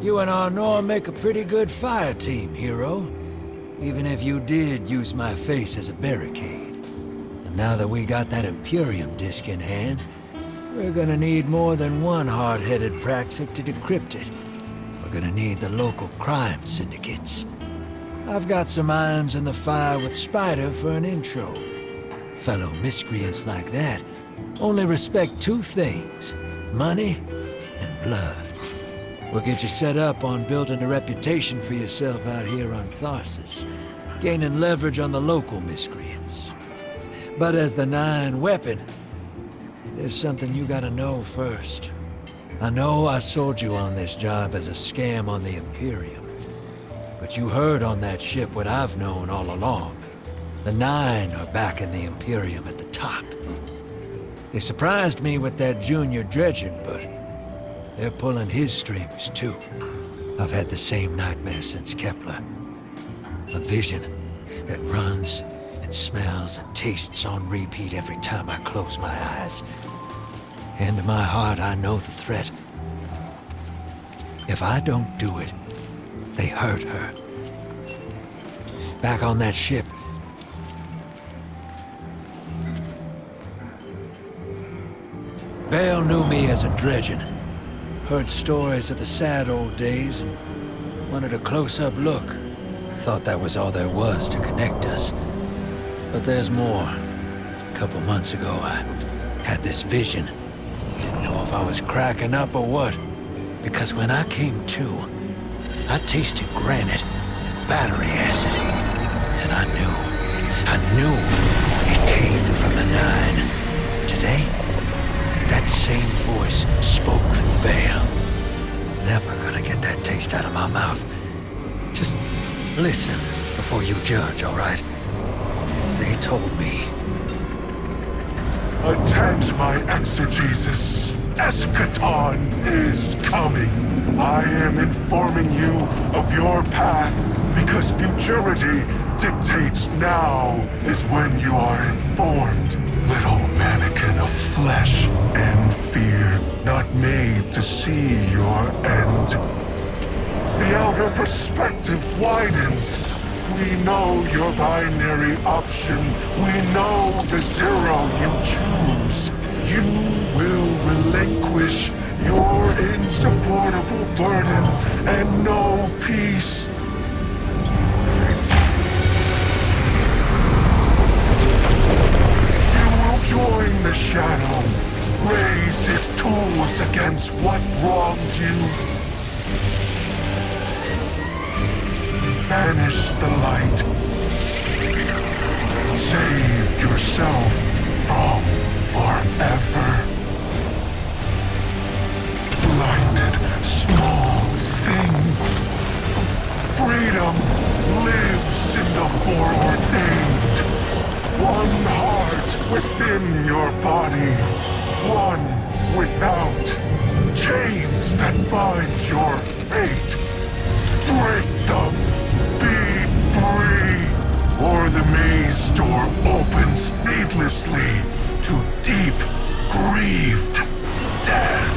You and Arnor make a pretty good fire team, hero. Even if you did use my face as a barricade. And now that we got that Imperium disc in hand, we're gonna need more than one hard-headed Praxic to decrypt it. We're gonna need the local crime syndicates. I've got some irons in the fire with Spider for an intro. Fellow miscreants like that only respect two things: money and blood. We'll get you set up on building a reputation for yourself out here on Tharsis, gaining leverage on the local miscreants. But as the 9 weapon, there's something you gotta know first. I know I sold you on this job as a scam on the Imperium, but you heard on that ship what I've known all along. The 9 are backing the Imperium at the top. They surprised me with that junior dredger, but they're pulling his strings too. I've had the same nightmare since Kepler. A vision that runs and smells and tastes on repeat every time I close my eyes. And in my heart, I know the threat. If I don't do it, they hurt her. Back on that ship, Bale knew me as a dredgen. Heard stories of the sad old days and wanted a close-up look. Thought that was all there was to connect us. But there's more. A couple months ago, I had this vision. Didn't know if I was cracking up or what. Because when I came to, I tasted granite and battery acid. And I knew it came from the 9. Today, that same voice spoke through Bale. Never gonna get that taste out of my mouth. Just listen before you judge, all right? They told me. Attend my exegesis. Eschaton is coming. I am informing you of your path because futurity dictates now is when you are informed. Little mannequin of flesh and fear, not made to see your end. The outer perspective widens. We know your binary option. We know the 0 you choose. You will relinquish your insupportable burden and know peace. Join the Shadow. Raise his tools against what wronged you. Banish the light. Save yourself from forever. Blinded, small thing. Freedom lives in the foreordained. One heart within your body, one without. Chains that bind your fate. Break them, be free, or the maze door opens needlessly to deep, grieved death.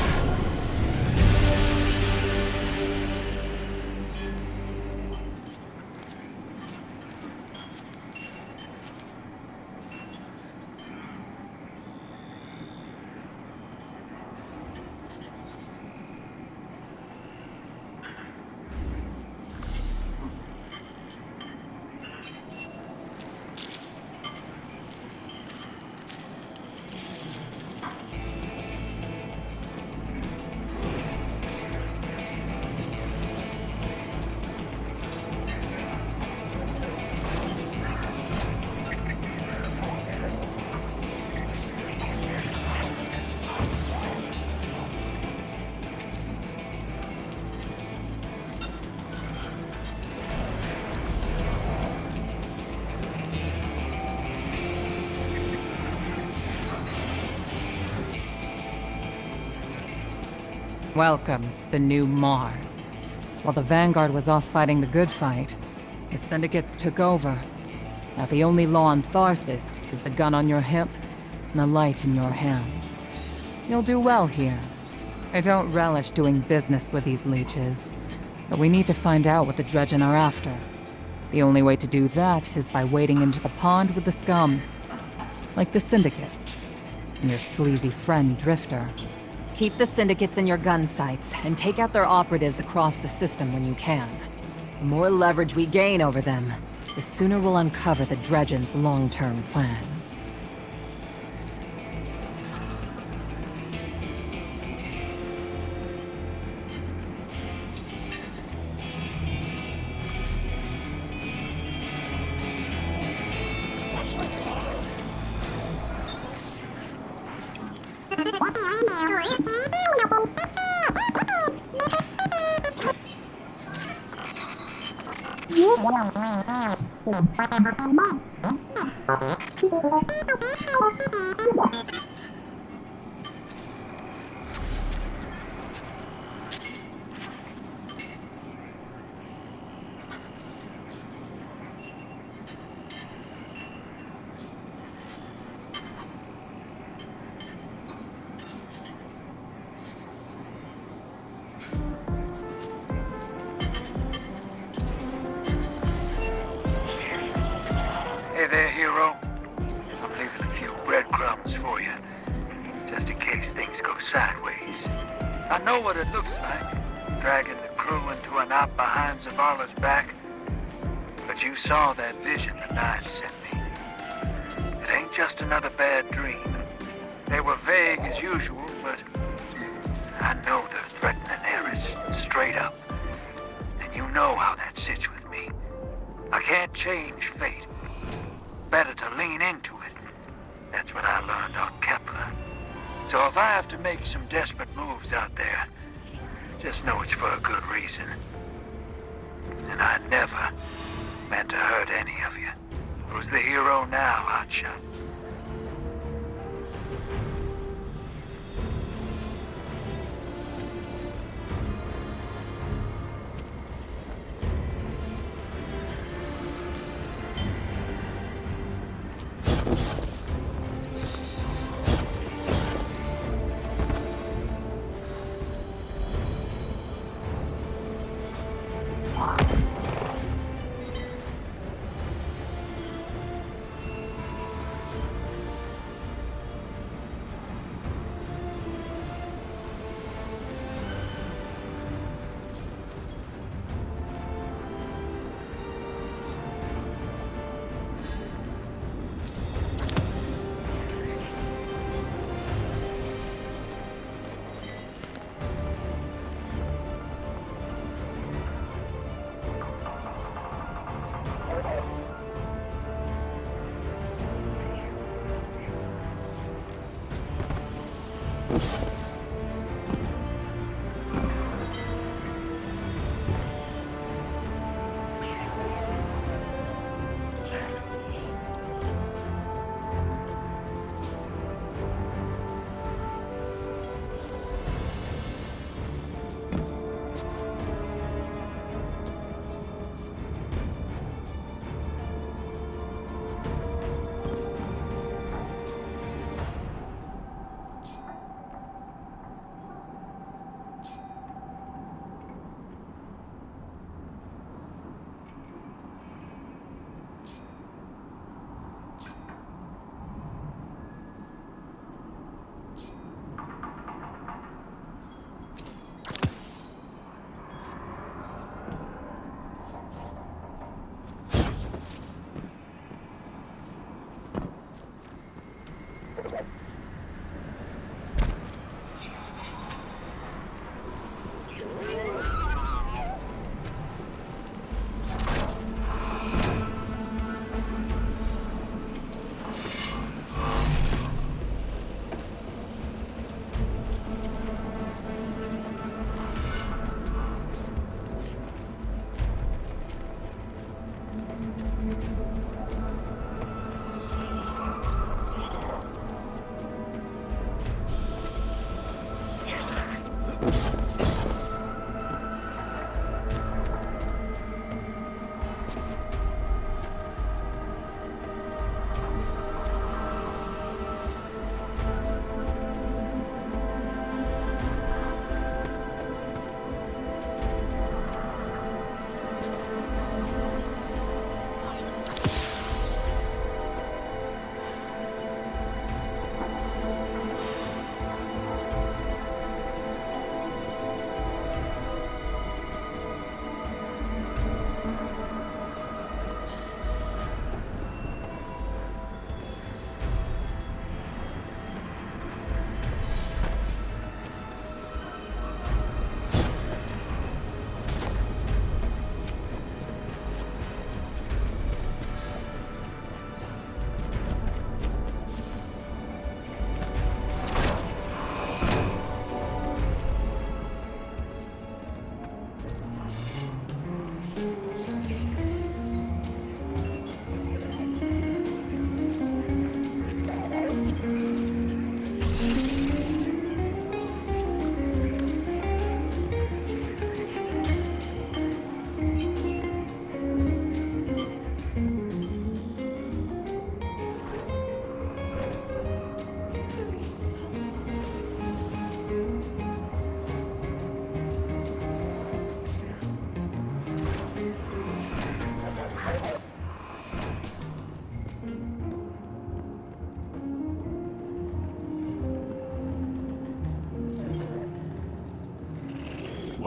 Welcome to the new Mars. While the Vanguard was off fighting the good fight, the Syndicates took over. Now the only law on Tharsis is the gun on your hip and the light in your hands. You'll do well here. I don't relish doing business with these leeches. But we need to find out what the Dredgen are after. The only way to do that is by wading into the pond with the scum. Like the Syndicates. And your sleazy friend, Drifter. Keep the Syndicates in your gun sights, and take out their operatives across the system when you can. The more leverage we gain over them, the sooner we'll uncover the Dredgen's long-term plans. Hey there, hero. I'm leaving a few breadcrumbs for you, just in case things go sideways. I know what it looks like, dragging the crew into a knot behind Zavala's back. But you saw that vision the Nine sent me. It ain't just another bad dream. They were vague as usual, but I know they're threatening Eris, straight up. And you know how that sits with me. I can't change fate. Better to lean into it. That's what I learned on Kepler. So if I have to make some desperate moves out there, just know it's for a good reason. And I never meant to hurt any of you. Who's the hero now, Hotshot?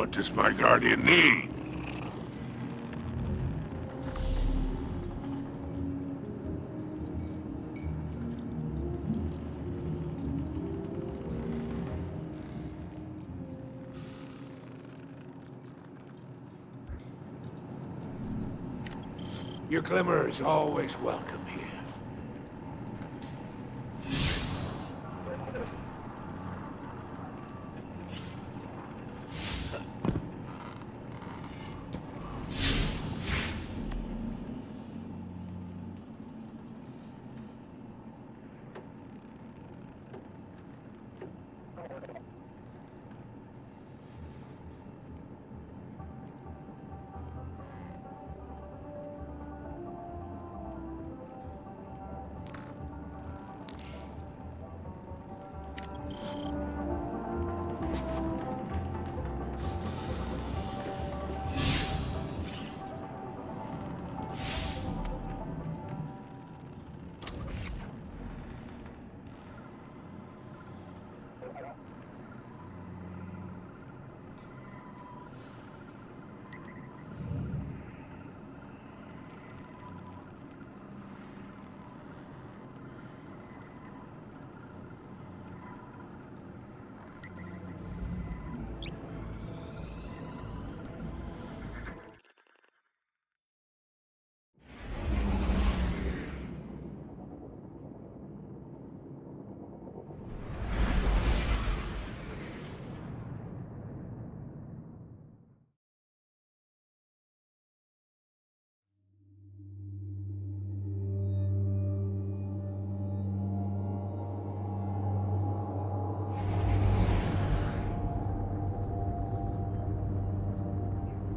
What does my guardian need? Your glimmer is always welcome here.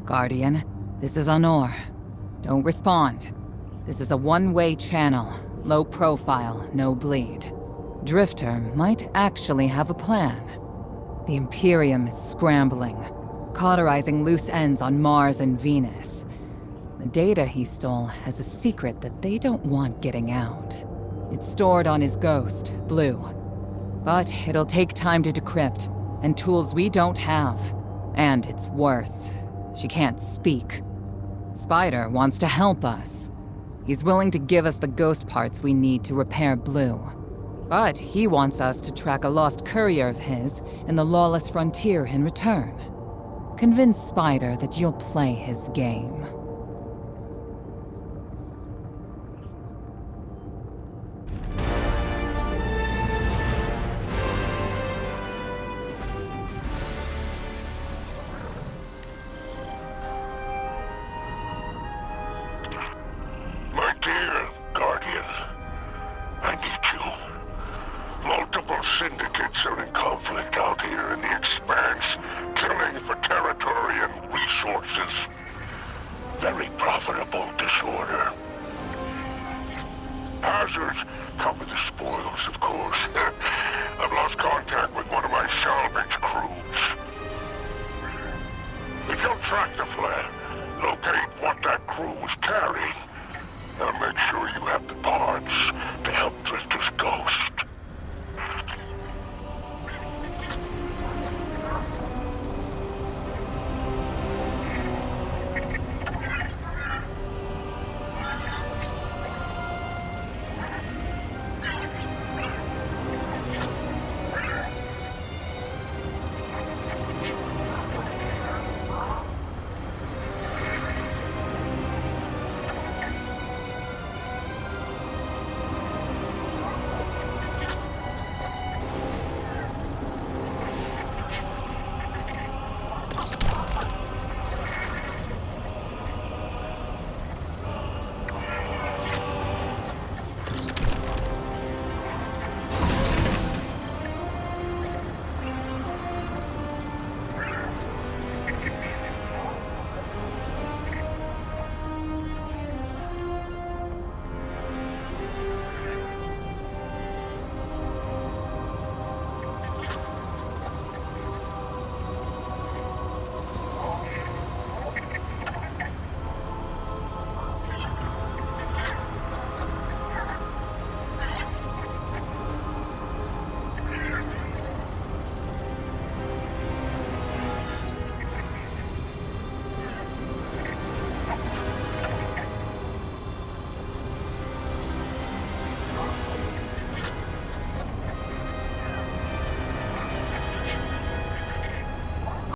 Guardian, this is Honor. Don't respond. This is a one-way channel. Low profile, no bleed. Drifter might actually have a plan. The Imperium is scrambling, cauterizing loose ends on Mars and Venus. The data he stole has a secret that they don't want getting out. It's stored on his ghost, Blue. But it'll take time to decrypt, and tools we don't have. And it's worse. She can't speak. Spider wants to help us. He's willing to give us the ghost parts we need to repair Blue. But he wants us to track a lost courier of his in the Lawless frontier in return. Convince Spider that you'll play his game. My dear Guardian, I need you. Multiple syndicates are in conflict out here in the Expanse, killing for territory and resources. Very profitable disorder. Hazards come with the spoils, of course. I've lost contact with one of my salvage crews. If you'll track the flare, locate what that crew was carrying, I'll make sure you have the parts